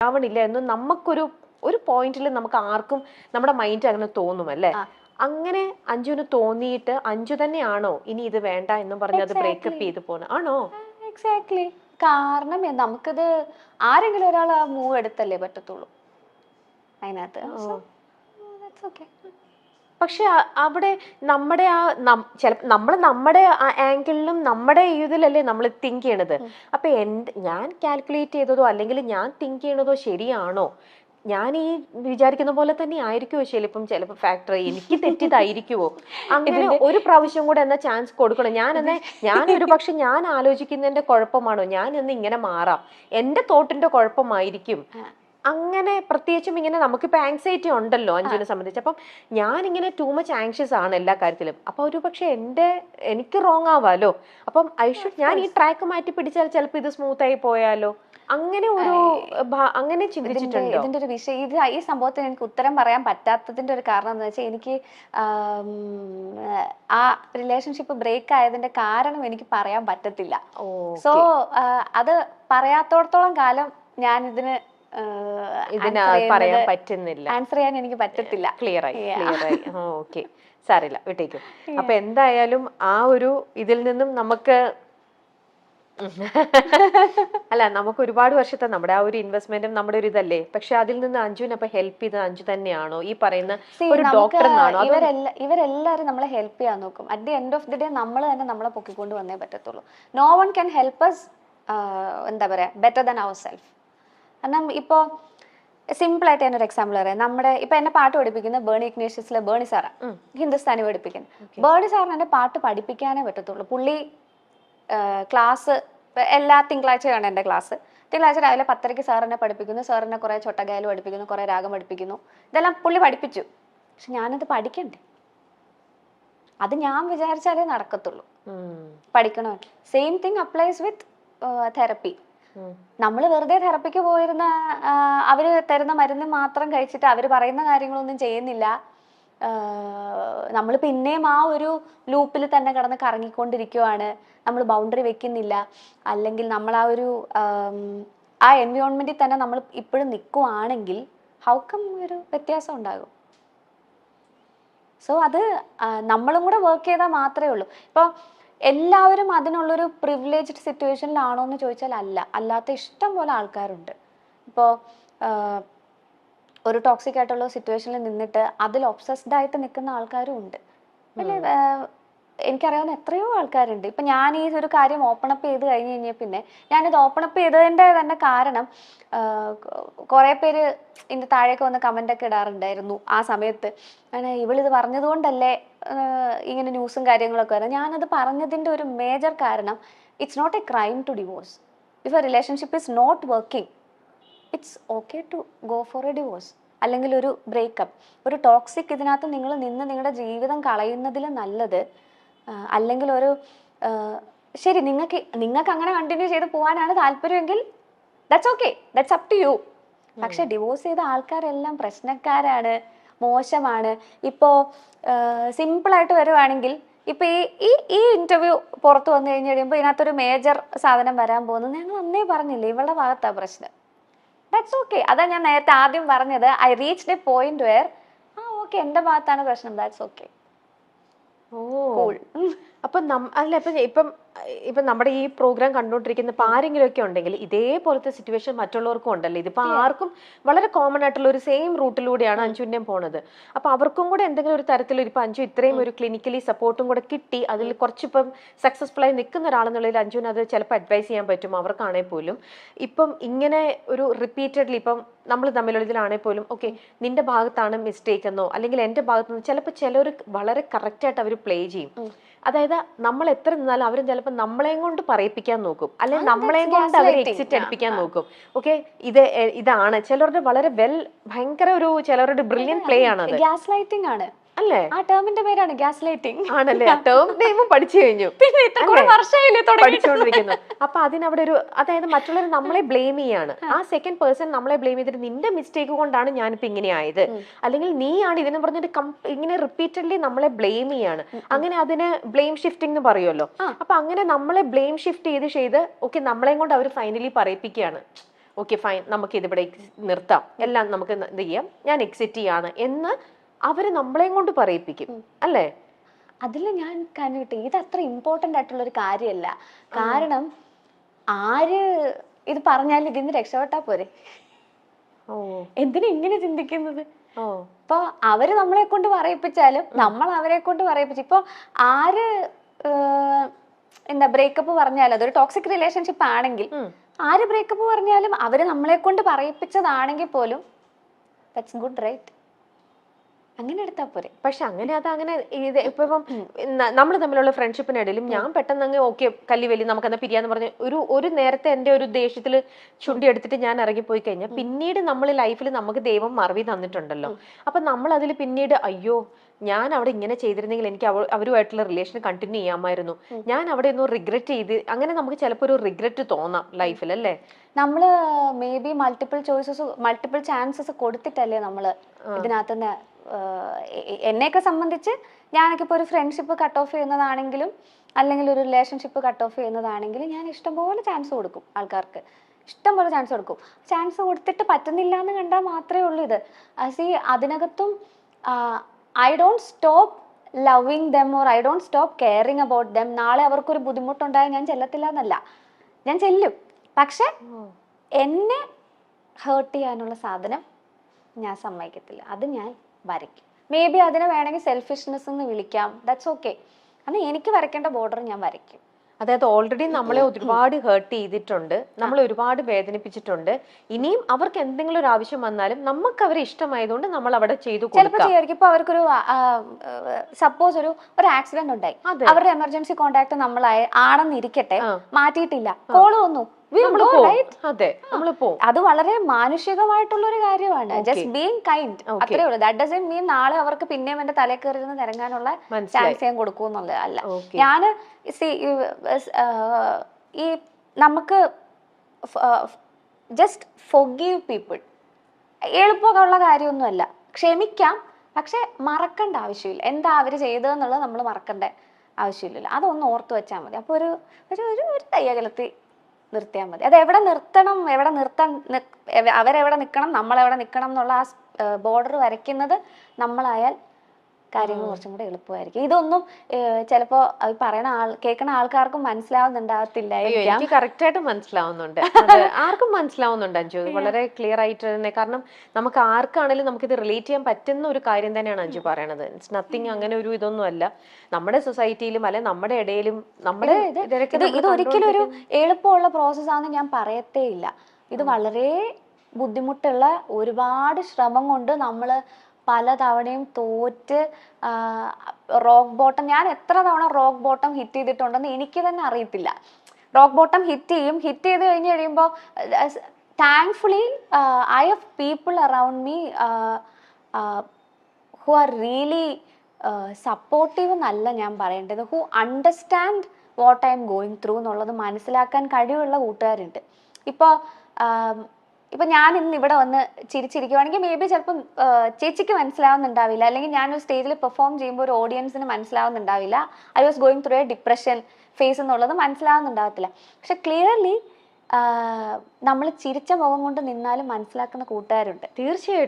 ആവണില്ല എന്ന് ഒരു പോയിന്റിൽ നമുക്ക് ആർക്കും നമ്മുടെ മൈൻഡ് അങ്ങനെ തോന്നും അല്ലേ? അങ്ങനെ അഞ്ജുവിന് തോന്നിയിട്ട് അഞ്ജു തന്നെയാണോ ഇനി ഇത് വേണ്ട എന്നും പറഞ്ഞ് അത് ബ്രേക്കപ്പ് ചെയ്ത് പോണ ആണോ? എക്സാക്ട്ലി. കാരണം നമുക്കിത് ആരെങ്കിലും ഒരാൾ ആ മൂവ് എടുത്തല്ലേ പറ്റത്തുള്ളൂ അതിനകത്ത്. പക്ഷെ അവിടെ നമ്മുടെ നമ്മുടെ ആംഗിളിലും നമ്മുടെ ഇതിലല്ലേ നമ്മൾ തിങ്ക് ചെയ്യണത്. അപ്പൊ ഞാൻ കാൽക്കുലേറ്റ് ചെയ്തതോ അല്ലെങ്കിൽ ഞാൻ തിങ്ക് ചെയ്യണതോ ശരിയാണോ? ഞാൻ ഈ വിചാരിക്കുന്ന പോലെ തന്നെ ആയിരിക്കുമോ ചിലപ്പോൾ ഫാക്ടറി എനിക്ക് തെറ്റിയതായിരിക്കുമോ? അങ്ങനെ ഒരു പ്രാവശ്യം കൂടെ എന്നാ ചാൻസ് കൊടുക്കണം. ഞാൻ ഒരു പക്ഷെ ഞാൻ ആലോചിക്കുന്നതിന്റെ കുഴപ്പമാണോ, ഞാൻ എന്ന് ഇങ്ങനെ മാറാം, എന്റെ തോട്ടിന്റെ കുഴപ്പമായിരിക്കും. അങ്ങനെ പ്രത്യേകിച്ചും ഇങ്ങനെ നമുക്കിപ്പോ ആങ്സൈറ്റി ഉണ്ടല്ലോ അഞ്ജുവിനെ സംബന്ധിച്ച്. അപ്പം ഞാനിങ്ങനെ ടൂ മച്ച് ആങ്ഷ്യസ് ആണ് എല്ലാ കാര്യത്തിലും. അപ്പൊ ഒരു പക്ഷെ എനിക്ക് റോങ് ആവാലോ. അപ്പം ഞാൻ ഈ ട്രാക്ക് മാറ്റി പിടിച്ചാൽ ചിലപ്പോൾ ഇത് സ്മൂത്ത് ആയി പോയാലോ? അങ്ങനെ ചിന്തിച്ചിട്ടുണ്ടോ? ഇതിന്റെ ഒരു വിഷയം ഈ സംഭവത്തിന് എനിക്ക് ഉത്തരം പറയാൻ പറ്റാത്തതിന്റെ ഒരു കാരണം എന്താ വെച്ചാൽ എനിക്ക് ആ റിലേഷൻഷിപ്പ് ബ്രേക്ക് ആയതിന്റെ കാരണം എനിക്ക് പറയാൻ പറ്റത്തില്ല. സോ അത് പറയാത്തോടത്തോളം കാലം ഞാൻ പറയാൻ പറ്റുന്നില്ല, ആൻസർ ചെയ്യാൻ എനിക്ക് പറ്റത്തില്ല. ക്ലിയർ ആയി. ഓക്കെ, സാരില്ല, വിട്ടേക്കും. അപ്പൊ എന്തായാലും ആ ഒരു ഇതിൽ നിന്നും നമുക്ക് നമുക്ക് ഒരുപാട് വർഷത്തെ നമ്മുടെ ആ ഒരു ഇൻവെസ്റ്റ്മെന്റും നമ്മുടെ ഒരു ഇതല്ലേ. പക്ഷെ അതിൽ നിന്ന് അഞ്ജുവിനെ അപ്പൊ ഹെൽപ്പ് ചെയ്തത് അഞ്ജു തന്നെയാണോ? ഈ പറയുന്ന ഒരു ഡോക്ടർ എന്നാണോ? ഇവരെല്ലാരും നമ്മളെ ഹെൽപ്പ് ചെയ്യാൻ നോക്കും. At the end of the day നമ്മൾ തന്നെ നമ്മളെ പൊക്കിക്കൊണ്ട് വന്നേ പറ്റത്തുള്ളൂ. No one can help us എന്താ പറയാ ബെറ്റർ ദാൻ അവർ സെൽഫ്. കാരണം ഇപ്പോ സിമ്പിൾ ആയിട്ട് ഞാനൊരു എക്സാമ്പിൾ പറയാം. നമ്മുടെ ഇപ്പൊ എന്നെ പാട്ട് പഠിപ്പിക്കുന്ന ബേണി ഇഗ്നേഷ്യസിലെ ബേണി സാറാ, ഹിന്ദുസ്ഥാനി പഠിപ്പിക്കാൻ. ബേണി സാറിന് എന്നെ പാട്ട് പഠിപ്പിക്കാനേ പറ്റത്തുള്ളൂ. പുള്ളി ക്ലാസ് എല്ലാ തിങ്കളാഴ്ചയാണ് എൻ്റെ ക്ലാസ്. തിങ്കളാഴ്ച രാവിലെ 10:30 സാർ എന്നെ പഠിപ്പിക്കുന്നു. സാറിനെ കുറെ ചൊട്ടഗായൽ പഠിപ്പിക്കുന്നു, കുറെ രാഗം പഠിപ്പിക്കുന്നു. ഇതെല്ലാം പുള്ളി പഠിപ്പിച്ചു. പക്ഷെ ഞാനത് പഠിക്കണ്ടേ? അത് ഞാൻ വിചാരിച്ചാലേ നടക്കത്തുള്ളൂ. പഠിക്കണോ? സെയിം തിങ് അപ്ലൈസ് വിത്ത് തെറപ്പി. നമ്മൾ വെറുതെ തെറപ്പിക്ക് പോയിരുന്ന അവര് തരുന്ന മരുന്ന് മാത്രം കഴിച്ചിട്ട് അവര് പറയുന്ന കാര്യങ്ങളൊന്നും ചെയ്യുന്നില്ല. നമ്മൾ പിന്നെയും ആ ഒരു ലൂപ്പിൽ തന്നെ കിടന്ന് കറങ്ങിക്കൊണ്ടിരിക്കുവാണ്. നമ്മൾ ബൗണ്ടറി വെക്കുന്നില്ല, അല്ലെങ്കിൽ നമ്മൾ ആ എൻവയോൺമെന്റിൽ തന്നെ നമ്മൾ ഇപ്പോഴും നിൽക്കുവാണെങ്കിൽ ഹൗ കം ഒരു വ്യത്യാസം ഉണ്ടാകും? സോ അത് നമ്മളും കൂടെ വർക്ക് ചെയ്താൽ മാത്രമേ ഉള്ളൂ. ഇപ്പോൾ എല്ലാവരും അതിനുള്ളൊരു പ്രിവിലേജ്ഡ് സിറ്റുവേഷനിലാണോ എന്ന് ചോദിച്ചാൽ അല്ലാത്ത ഇഷ്ടം പോലെ ആൾക്കാരുണ്ട്. ഇപ്പോൾ ഒരു ടോക്സിക് ആയിട്ടുള്ള സിറ്റുവേഷനിൽ നിന്നിട്ട് അതിൽ ഒബ്സസ്ഡ് ആയിട്ട് നിൽക്കുന്ന ആൾക്കാരും ഉണ്ട്. പിന്നെ എനിക്കറിയാവുന്ന എത്രയോ ആൾക്കാരുണ്ട്. ഇപ്പം ഞാൻ ഈ ഒരു കാര്യം ഓപ്പൺ അപ്പ് ചെയ്ത് കഴിഞ്ഞ് കഴിഞ്ഞാൽ പിന്നെ ഞാനിത് ഓപ്പൺ അപ്പ് ചെയ്തതിൻ്റെ തന്നെ കാരണം കുറേ പേര് ഇതിൻ്റെ താഴേക്ക് വന്ന് കമൻ്റൊക്കെ ഇടാറുണ്ടായിരുന്നു ആ സമയത്ത്. ഇവളിത് പറഞ്ഞതുകൊണ്ടല്ലേ ഇങ്ങനെ ന്യൂസും കാര്യങ്ങളൊക്കെ വരാം. ഞാനത് പറഞ്ഞതിൻ്റെ ഒരു മേജർ കാരണം, it's not a crime to divorce. If a relationship is not working, it's okay to go for a divorce, അല്ലെങ്കിൽ ഒരു ബ്രേക്കപ്പ്. ഒരു ടോക്സിക് ഇതിനകത്ത് നിങ്ങൾ നിങ്ങളുടെ ജീവിതം കളയുന്നതിൽ നല്ലത്, അല്ലെങ്കിൽ ശരി നിങ്ങൾക്ക് അങ്ങനെ കണ്ടിന്യൂ ചെയ്ത് പോകാനാണ് താല്പര്യമെങ്കിൽ that's okay, that's up to you. പക്ഷെ ഡിവോഴ്സ് ചെയ്ത ആൾക്കാരെല്ലാം പ്രശ്നക്കാരാണ്, മോശമാണ്. ഇപ്പോൾ സിമ്പിളായിട്ട് വരുവാണെങ്കിൽ ഇപ്പൊ ഈ ഇന്റർവ്യൂ പുറത്ത് വന്നു കഴിഞ്ഞ് കഴിയുമ്പോൾ ഇതിനകത്തൊരു മേജർ സാധനം വരാൻ പോകുന്നത് ഞങ്ങൾ അന്നേ പറഞ്ഞില്ലേ, ഇവളുടെ ഭാഗത്താ പ്രശ്നം. That's okay. അതാ ഞാൻ നേരത്തെ ആദ്യം പറഞ്ഞത്. I reached A point wear okay എന്റെ ഭാഗത്താണ് പ്രശ്നം, ദാറ്റ്സ് ഓക്കെ. അപ്പൊ ഇപ്പം നമ്മുടെ ഈ പ്രോഗ്രാം കണ്ടുകൊണ്ടിരിക്കുന്ന ആരെങ്കിലും ഒക്കെ ഉണ്ടെങ്കിൽ ഇതേപോലത്തെ സിറ്റുവേഷൻ മറ്റുള്ളവർക്കും ഉണ്ടല്ലോ. ഇതിപ്പോ ആർക്കും വളരെ കോമൺ ആയിട്ടുള്ള ഒരു സെയിം റൂട്ടിലൂടെയാണ് അഞ്ജുവിന്റെയും പോണത്. അപ്പൊ അവർക്കും കൂടെ എന്തെങ്കിലും ഒരു തരത്തിൽ ഇപ്പൊ അഞ്ജു ഇത്രയും ഒരു ക്ലിനിക്കലി സപ്പോർട്ടും കൂടെ കിട്ടി, അതിൽ കുറച്ചിപ്പം സക്സസ്ഫുൾ ആയി നിൽക്കുന്ന ഒരാളെന്നുള്ളതിൽ അഞ്ജുവിന് അത് ചിലപ്പോൾ അഡ്വൈസ് ചെയ്യാൻ പറ്റും അവർക്കാണെങ്കിൽ പോലും. ഇപ്പം ഇങ്ങനെ ഒരു റിപ്പീറ്റഡ്ലി ഇപ്പം നമ്മൾ തമ്മിലുള്ള ഇതിലാണെങ്കിൽ പോലും ഓക്കെ നിന്റെ ഭാഗത്താണ് മിസ്റ്റേക്ക് എന്നോ അല്ലെങ്കിൽ എന്റെ ഭാഗത്ത് നിന്ന് ചിലപ്പോൾ ചിലർ വളരെ കറക്റ്റ് ആയിട്ട് അവർ പ്ലേ ചെയ്യും. അതായത് നമ്മൾ എത്ര നിന്നാലും അവരും ചിലപ്പോൾ നമ്മളെയും കൊണ്ട് പറയിപ്പിക്കാൻ നോക്കും, അല്ലെങ്കിൽ നമ്മളെയും കൊണ്ട് അവർ എക്സിറ്റ് അടിപ്പിക്കാൻ നോക്കും. ഓക്കെ ഇതാണ് ചിലരുടെ വളരെ ഭയങ്കര ഒരു ചിലരുടെ ബ്രില്യൻ പ്ലേ ആണ്. ഗ്യാസ് ലൈറ്റിംഗ് ആണ് അല്ലേ? ആ ടേമിന്റെ പേരാണ് ഗ്യാസ് ലൈറ്റിംഗ്. ആണല്ലേ? ടേം നെയിമും പഠിച്ചു കഴിഞ്ഞു, പഠിച്ചുകൊണ്ടിരിക്കുന്നു. അപ്പൊ അതിനവിടെ അതായത് മറ്റുള്ളവർ നമ്മളെ ബ്ലെയിം ചെയ്യാണ്. ആ സെക്കൻഡ് പേഴ്സൺ നമ്മളെ ബ്ലെയിം ചെയ്തിട്ട് നിന്റെ മിസ്റ്റേക്ക് കൊണ്ടാണ് ഞാനിപ്പോ ഇങ്ങനെ ആയത്, അല്ലെങ്കിൽ നീയാണ് ഇതിനെ പറഞ്ഞിട്ട് ഇങ്ങനെ റിപ്പീറ്റഡ്ലി നമ്മളെ ബ്ലെയിം ചെയ്യാണ്. അങ്ങനെ അതിന് ബ്ലെയിം ഷിഫ്റ്റിംഗ് എന്ന് പറയുമല്ലോ. അപ്പൊ അങ്ങനെ നമ്മളെ ബ്ലെയിം ഷിഫ്റ്റ് ചെയ്ത് ഓക്കെ നമ്മളെയും കൊണ്ട് അവർ ഫൈനലി പറയിപ്പിക്കുകയാണ്. ഓക്കെ ഫൈൻ, നമുക്ക് ഇതിവിടെ നിർത്താം, എല്ലാം നമുക്ക് ഇത് ചെയ്യാം, ഞാൻ എക്സിറ്റ് ചെയ്യാണ് എന്ന് അവര് നമ്മളെയും കൊണ്ട് പറയിപ്പിക്കും അല്ലേ? അതിൽ ഞാൻ കണ്ടിട്ട് ഇത് അത്ര ഇമ്പോർട്ടന്റ് ആയിട്ടുള്ള ഒരു കാര്യമല്ല. കാരണം ആര് ഇത് പറഞ്ഞാലും ഇതിന്ന് രക്ഷപ്പെട്ടാ പോരെ. എന്തിനാ ഇങ്ങനെ ചിന്തിക്കുന്നത്? ഇപ്പൊ അവര് നമ്മളെ കൊണ്ട് പറയിപ്പിച്ചാലും നമ്മൾ അവരെ കൊണ്ട് പറയിപ്പിച്ചു. ഇപ്പൊ ആര് എന്താ ബ്രേക്കപ്പ് പറഞ്ഞാലും അതൊരു ടോക്സിക് റിലേഷൻഷിപ്പ് ആണെങ്കിൽ ആര് ബ്രേക്കപ്പ് പറഞ്ഞാലും അവര് നമ്മളെ കൊണ്ട് പറയിപ്പിച്ചതാണെങ്കിൽ പോലും ദാറ്റ്സ് ഗുഡ്, റൈറ്റ്? അങ്ങനെ എടുത്താ പോരെ. പക്ഷെ അങ്ങനെ അതങ്ങനെ ഇത് ഇപ്പം നമ്മൾ തമ്മിലുള്ള ഫ്രണ്ട്ഷിപ്പിനിടയിലും ഞാൻ പെട്ടെന്ന് അങ്ങ് ഓക്കെ കല്ലിവലി നമുക്കെന്നാ പിരിയാന്ന് പറഞ്ഞ് ഒരു നേരത്തെ എന്റെ ഒരു ദേഷ്യത്തിൽ ചുണ്ടി എടുത്തിട്ട് ഞാൻ ഇറങ്ങിപ്പോയി കഴിഞ്ഞാൽ പിന്നീട് നമ്മൾ ലൈഫിൽ നമുക്ക് ദൈവം മറവി തന്നിട്ടുണ്ടല്ലോ. അപ്പൊ നമ്മൾ അതിൽ പിന്നീട് അയ്യോ ഞാൻ അവിടെ ഇങ്ങനെ ചെയ്തിരുന്നെങ്കിൽ എനിക്ക് അവരുമായിട്ടുള്ള റിലേഷൻ കണ്ടിന്യൂ ചെയ്യാമായിരുന്നു, ഞാൻ അവിടെ ഒന്നും റിഗ്രറ്റ് ചെയ്ത്, അങ്ങനെ നമുക്ക് ചിലപ്പോൾ ഒരു റിഗ്രറ്റ് തോന്നാം ലൈഫിൽ അല്ലേ? നമ്മള് മേ ബി മൾട്ടിപ്പിൾ ചാൻസസ് കൊടുത്തിട്ടല്ലേ നമ്മള് ഇതിനകത്തുനിന്ന്. എന്നെയൊക്കെ സംബന്ധിച്ച് ഞാനൊക്കെ ഇപ്പോൾ ഒരു ഫ്രണ്ട്ഷിപ്പ് കട്ട് ഓഫ് ചെയ്യുന്നതാണെങ്കിലും അല്ലെങ്കിൽ ഒരു റിലേഷൻഷിപ്പ് കട്ട് ഓഫ് ചെയ്യുന്നതാണെങ്കിലും ഞാൻ ഇഷ്ടംപോലെ ചാൻസ് കൊടുക്കും ആൾക്കാർക്ക്, ഇഷ്ടംപോലെ ചാൻസ് കൊടുക്കും. ചാൻസ് കൊടുത്തിട്ട് പറ്റുന്നില്ല എന്ന് കണ്ടാൽ മാത്രമേ ഉള്ളൂ ഇത്. അതിനകത്തും I don't stop loving them or I don't stop caring about them. നാളെ അവർക്കൊരു ബുദ്ധിമുട്ടുണ്ടായാൽ ഞാൻ ചെല്ലത്തില്ല എന്നല്ല, ഞാൻ ചെല്ലും. പക്ഷെ എന്നെ ഹേർട്ട് ചെയ്യാനുള്ള സാധനം ഞാൻ സമ്മതിക്കത്തില്ല, അത് ഞാൻ വരയ്ക്കും. മേ ബി അതിനെ വേണമെങ്കിൽ സെൽഫിഷ്നെസ് എന്ന് വിളിക്കാം, ദാറ്റ്സ് ഓക്കെ. അന്ന് എനിക്ക് വരയ്ക്കേണ്ട ബോർഡർ ഞാൻ വരയ്ക്കും. അതായത് ഓൾറെഡി നമ്മളെ ഒരുപാട് ഹേർട്ട് ചെയ്തിട്ടുണ്ട്, നമ്മളെ ഒരുപാട് വേദനിപ്പിച്ചിട്ടുണ്ട്. ഇനിയും അവർക്ക് എന്തെങ്കിലും ഒരു ആവശ്യം വന്നാലും നമുക്ക് അവരെ ഇഷ്ടമായതുകൊണ്ട് നമ്മൾ അവിടെ ചെയ്തു ചിലപ്പോൾ ചെയ്യായിരിക്കും. ഇപ്പൊ അവർക്കൊരു സപ്പോസ് ഒരു ആക്സിഡന്റ് ഉണ്ടായി, അവരുടെ എമർജൻസി കോണ്ടാക്ട് ആണെന്നിരിക്കട്ടെ, മാറ്റിയിട്ടില്ല, കോള് വന്നു, അത് വളരെ മാനുഷികമായിട്ടുള്ള ഒരു കാര്യമാണ്. ജസ്റ്റ് ബീങ് കൈൻഡ്, അത്രേ ഉള്ളൂ. ദാറ്റ് ഡസന്റ് മീൻ നാളെ അവർക്ക് പിന്നെയും എന്റെ തലയിൽ കയറി ഇരുന്ന് നിരങ്ങാനുള്ള ചാൻസ് ഞാൻ കൊടുക്കും എന്നുള്ളത് അല്ല. ഞാന് ഈ നമുക്ക് ജസ്റ്റ് ഫൊർഗീവ് പീപ്പിൾ എളുപ്പമുള്ള കാര്യമൊന്നുമല്ല. ക്ഷമിക്കാം, പക്ഷെ മറക്കേണ്ട ആവശ്യമില്ല. എന്താ അവര് ചെയ്തതെന്നുള്ളത് നമ്മൾ മറക്കേണ്ട ആവശ്യമില്ലല്ലോ. അതൊന്ന് ഓർത്ത് വെച്ചാൽ മതി. അപ്പൊ ഒരു തയ്യകലത്തിൽ നിർത്തിയാൽ മതി. അത് എവിടെ നിർത്തണം, അവരെവിടെ നിൽക്കണം, നമ്മളെവിടെ നിൽക്കണം എന്നുള്ള ആ ബോർഡർ വരയ്ക്കുന്നത് നമ്മളായാൽ കാര്യങ്ങൾ കുറച്ചും കൂടെ എളുപ്പമായിരിക്കും. ഇതൊന്നും ചിലപ്പോ കേൾക്കുന്ന ആൾക്കാർക്കും മനസ്സിലാവുന്നുണ്ടാകത്തില്ല. എനിക്ക് കറക്റ്റ് ആയിട്ട് മനസ്സിലാവുന്നുണ്ട്, ആർക്കും മനസ്സിലാവുന്നുണ്ട് അഞ്ജു, വളരെ ക്ലിയർ ആയിട്ട് തന്നെ. കാരണം നമുക്ക് ആർക്കാണെങ്കിലും നമുക്കിത് റിലേറ്റ് ചെയ്യാൻ പറ്റുന്ന ഒരു കാര്യം തന്നെയാണ് അഞ്ജു പറയണത്. ഇറ്റ്സ് നത്തിങ് അങ്ങനെ ഒരു ഇതൊന്നും അല്ല. നമ്മുടെ സൊസൈറ്റിയിലും അല്ലെ നമ്മുടെ ഇടയിലും ഇത് ഒരിക്കലും ഒരു എളുപ്പമുള്ള പ്രോസസ്സാണെന്ന് ഞാൻ പറയത്തേ ഇല്ല. ഇത് വളരെ ബുദ്ധിമുട്ടുള്ള, ഒരുപാട് ശ്രമം കൊണ്ട് നമ്മള് പല തവണയും തോറ്റ് റോക്ക് ബോട്ടം, ഞാൻ എത്ര തവണ റോക്ക് ബോട്ടം ഹിറ്റ് ചെയ്തിട്ടുണ്ടെന്ന് എനിക്ക് തന്നെ അറിയത്തില്ല. റോക്ക് ബോട്ടം ഹിറ്റ് ചെയ്ത് കഴിഞ്ഞ് കഴിയുമ്പോൾ thankfully I have people around me who are really supportive എന്നല്ല ഞാൻ പറയേണ്ടത്, who understand what I am going through എന്നുള്ളത് മനസ്സിലാക്കാൻ കഴിവുള്ള കൂട്ടുകാരുണ്ട്. ഇപ്പൊ ഞാൻ ഇന്ന് ഇവിടെ വന്ന് ചിരിച്ചിരിക്കുവാണെങ്കിൽ മേ ബി ചിലപ്പം ചേച്ചിക്ക് മനസ്സിലാവുന്നുണ്ടാവില്ല, അല്ലെങ്കിൽ ഞാനൊരു സ്റ്റേജിൽ പെർഫോം ചെയ്യുമ്പോൾ ഒരു ഓഡിയൻസിന് മനസ്സിലാവുന്നുണ്ടാവില്ല I was going through a depression phase എന്നുള്ളത് മനസ്സിലാവുന്നുണ്ടാവത്തില്ല. പക്ഷെ ക്ലിയർലി നമ്മൾ ചിരിച്ച മുഖം കൊണ്ട് നിന്നാലും മനസ്സിലാക്കുന്ന കൂട്ടുകാരുണ്ട്. തീർച്ചയായിട്ടും.